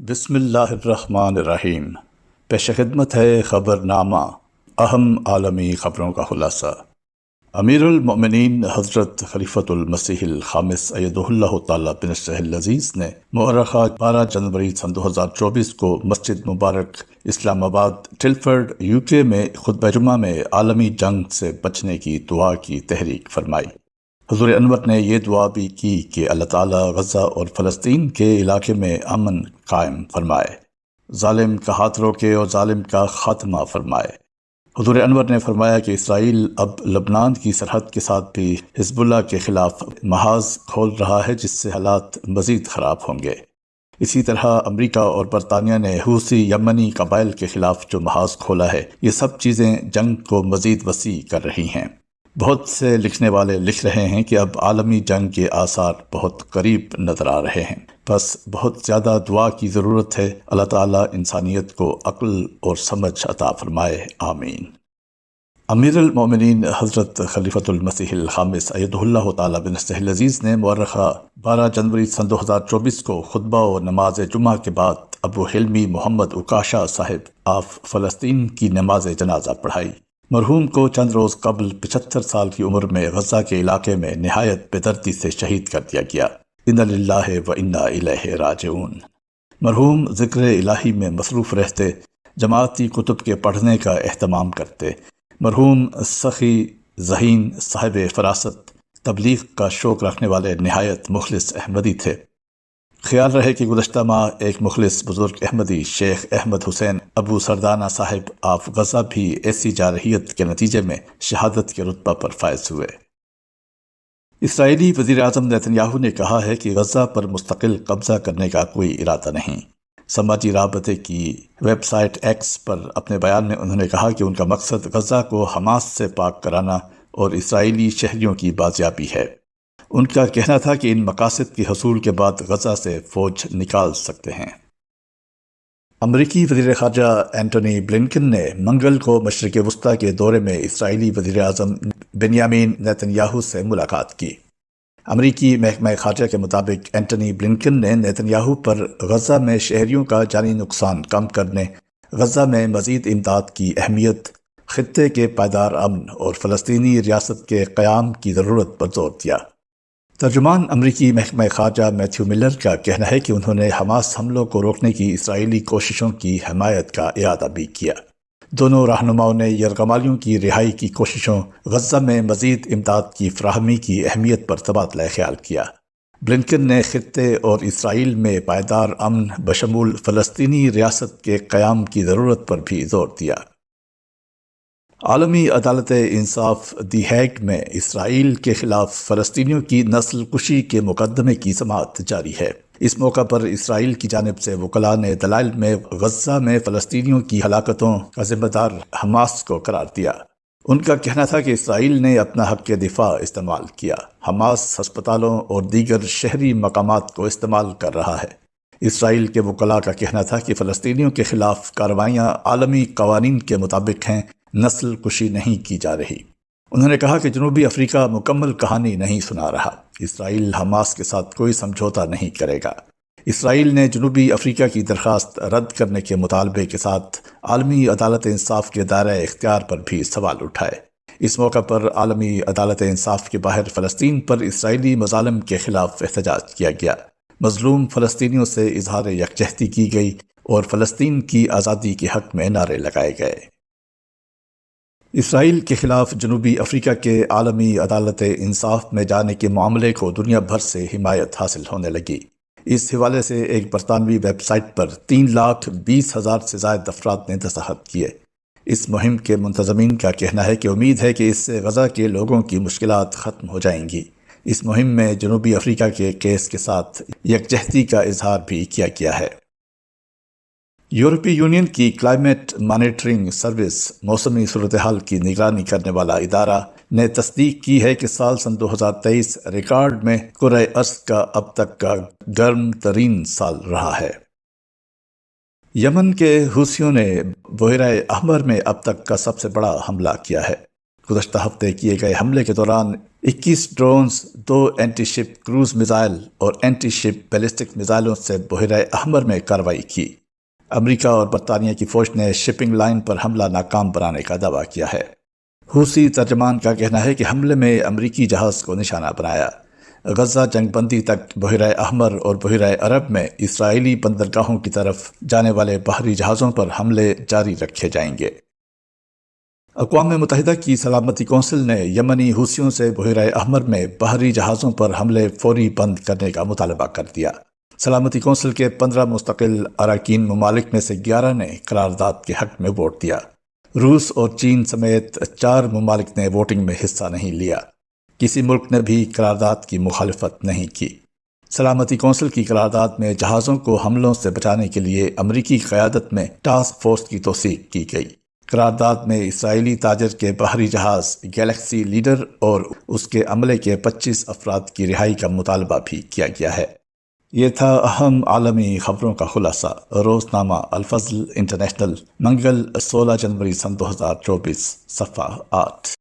بسم اللہ الرحمن الرحیم۔ پیش خدمت ہے خبر نامہ، اہم عالمی خبروں کا خلاصہ۔ امیر المؤمنین حضرت خلیفۃ المسیح الخامس ایدہ اللہ تعالیٰ بنصرہ العزیز نے مؤرخہ 12 جنوری سن 2024 کو مسجد مبارک اسلام آباد ٹلفرڈ UK میں خطبہ جمعہ میں عالمی جنگ سے بچنے کی دعا کی تحریک فرمائی۔ حضور انور نے یہ دعا بھی کی کہ اللہ تعالیٰ غزہ اور فلسطین کے علاقے میں امن قائم فرمائے، ظالم کا ہاتھ روکے اور ظالم کا خاتمہ فرمائے۔ حضور انور نے فرمایا کہ اسرائیل اب لبنان کی سرحد کے ساتھ بھی حزب اللہ کے خلاف محاذ کھول رہا ہے، جس سے حالات مزید خراب ہوں گے۔ اسی طرح امریکہ اور برطانیہ نے حوثی یمنی قبائل کے خلاف جو محاذ کھولا ہے، یہ سب چیزیں جنگ کو مزید وسیع کر رہی ہیں۔ بہت سے لکھنے والے لکھ رہے ہیں کہ اب عالمی جنگ کے آثار بہت قریب نظر آ رہے ہیں، بس بہت زیادہ دعا کی ضرورت ہے۔ اللہ تعالیٰ انسانیت کو عقل اور سمجھ عطا فرمائے، آمین۔ امیر المؤمنین حضرت خلیفۃ المسیح الخامس ایدہ اللہ تعالیٰ بنصرہ العزیز نے مؤرخہ 12 جنوری سن 2024 کو خطبہ و نماز جمعہ کے بعد ابو حلمی محمد اکاشا صاحب آف فلسطین کی نماز جنازہ پڑھائی۔ مرحوم کو چند روز قبل 75 سال کی عمر میں غزہ کے علاقے میں نہایت بے دردی سے شہید کر دیا گیا۔ انا للہ و انا الیہ راجعون۔ مرحوم ذکر الہی میں مصروف رہتے، جماعتی کتب کے پڑھنے کا اہتمام کرتے۔ مرحوم سخی ذہین صاحب فراست، تبلیغ کا شوق رکھنے والے نہایت مخلص احمدی تھے۔ خیال رہے کہ گزشتہ ماہ ایک مخلص بزرگ احمدی شیخ احمد حسین ابو سردانہ صاحب آف غزہ بھی ایسی جارحیت کے نتیجے میں شہادت کے رتبہ پر فائز ہوئے۔ اسرائیلی وزیر اعظم نیتن یاہو نے کہا ہے کہ غزہ پر مستقل قبضہ کرنے کا کوئی ارادہ نہیں۔ سماجی رابطے کی ویب سائٹ ایکس پر اپنے بیان میں انہوں نے کہا کہ ان کا مقصد غزہ کو حماس سے پاک کرانا اور اسرائیلی شہریوں کی بازیابی ہے۔ ان کا کہنا تھا کہ ان مقاصد کے حصول کے بعد غزہ سے فوج نکال سکتے ہیں۔ امریکی وزیر خارجہ اینٹونی بلنکن نے منگل کو مشرق وسطیٰ کے دورے میں اسرائیلی وزیر اعظم بنیامین نیتن یاہو سے ملاقات کی۔ امریکی محکمہ خارجہ کے مطابق اینٹونی بلنکن نے نیتن یاہو پر غزہ میں شہریوں کا جانی نقصان کم کرنے، غزہ میں مزید امداد کی اہمیت، خطے کے پائیدار امن اور فلسطینی ریاست کے قیام کی ضرورت پر زور دیا۔ ترجمان امریکی محکمہ خارجہ میتھیو ملر کا کہنا ہے کہ انہوں نے حماس حملوں کو روکنے کی اسرائیلی کوششوں کی حمایت کا اعادہ بھی کیا۔ دونوں رہنماؤں نے یرغمالیوں کی رہائی کی کوششوں، غزہ میں مزید امداد کی فراہمی کی اہمیت پر تبادلہ خیال کیا۔ بلنکن نے خطے اور اسرائیل میں پائیدار امن بشمول فلسطینی ریاست کے قیام کی ضرورت پر بھی زور دیا۔ عالمی عدالت انصاف دی ہیگ میں اسرائیل کے خلاف فلسطینیوں کی نسل کشی کے مقدمے کی سماعت جاری ہے۔ اس موقع پر اسرائیل کی جانب سے وکلاء نے دلائل میں غزہ میں فلسطینیوں کی ہلاکتوں کا ذمہ دار حماس کو قرار دیا۔ ان کا کہنا تھا کہ اسرائیل نے اپنا حق دفاع استعمال کیا، حماس ہسپتالوں اور دیگر شہری مقامات کو استعمال کر رہا ہے۔ اسرائیل کے وکلاء کا کہنا تھا کہ فلسطینیوں کے خلاف کارروائیاں عالمی قوانین کے مطابق ہیں، نسل کشی نہیں کی جا رہی۔ انہوں نے کہا کہ جنوبی افریقہ مکمل کہانی نہیں سنا رہا۔ اسرائیل حماس کے ساتھ کوئی سمجھوتا نہیں کرے گا۔ اسرائیل نے جنوبی افریقہ کی درخواست رد کرنے کے مطالبے کے ساتھ عالمی عدالت انصاف کے دائرہ اختیار پر بھی سوال اٹھائے۔ اس موقع پر عالمی عدالت انصاف کے باہر فلسطین پر اسرائیلی مظالم کے خلاف احتجاج کیا گیا۔ مظلوم فلسطینیوں سے اظہار یکجہتی کی گئی اور فلسطین کی آزادی کے حق میں نعرے لگائے گئے۔ اسرائیل کے خلاف جنوبی افریقہ کے عالمی عدالت انصاف میں جانے کے معاملے کو دنیا بھر سے حمایت حاصل ہونے لگی۔ اس حوالے سے ایک برطانوی ویب سائٹ پر 3,20,000 سے زائد افراد نے دستخط کیے۔ اس مہم کے منتظمین کا کہنا ہے کہ امید ہے کہ اس سے غزہ کے لوگوں کی مشکلات ختم ہو جائیں گی۔ اس مہم میں جنوبی افریقہ کے کیس کے ساتھ یکجہتی کا اظہار بھی کیا گیا ہے۔ یورپی یونین کی کلائمیٹ مانیٹرنگ سروس موسمی صورتحال کی نگرانی کرنے والا ادارہ نے تصدیق کی ہے کہ سال سن 2023 ریکارڈ میں کرۂ ارض کا اب تک کا گرم ترین سال رہا ہے۔ یمن کے حوثیوں نے بحیرہ احمر میں اب تک کا سب سے بڑا حملہ کیا ہے۔ گزشتہ ہفتے کیے گئے حملے کے دوران 21 ڈرونز، 2 اینٹی شپ کروز میزائل اور اینٹی شپ بیلسٹک میزائلوں سے بحیرہ احمر میں کارروائی کی۔ امریکہ اور برطانیہ کی فوج نے شپنگ لائن پر حملہ ناکام بنانے کا دعویٰ کیا ہے۔ حوثی ترجمان کا کہنا ہے کہ حملے میں امریکی جہاز کو نشانہ بنایا۔ غزہ جنگ بندی تک بحیرہ احمر اور بحیرہ عرب میں اسرائیلی بندرگاہوں کی طرف جانے والے بحری جہازوں پر حملے جاری رکھے جائیں گے۔ اقوام متحدہ کی سلامتی کونسل نے یمنی حوثیوں سے بحیرہ احمر میں بحری جہازوں پر حملے فوری بند کرنے کا مطالبہ کر دیا۔ سلامتی کونسل کے 15 مستقل اراکین ممالک میں سے 11 نے قرارداد کے حق میں ووٹ دیا۔ روس اور چین سمیت 4 ممالک نے ووٹنگ میں حصہ نہیں لیا۔ کسی ملک نے بھی قرارداد کی مخالفت نہیں کی۔ سلامتی کونسل کی قرارداد میں جہازوں کو حملوں سے بچانے کے لیے امریکی قیادت میں ٹاسک فورس کی توثیق کی گئی۔ قرارداد میں اسرائیلی تاجر کے بحری جہاز گیلیکسی لیڈر اور اس کے عملے کے 25 افراد کی رہائی کا مطالبہ بھی کیا گیا ہے۔ یہ تھا اہم عالمی خبروں کا خلاصہ۔ روزنامہ الفضل انٹرنیشنل، منگل 16 جنوری سن 2024، صفحہ 8۔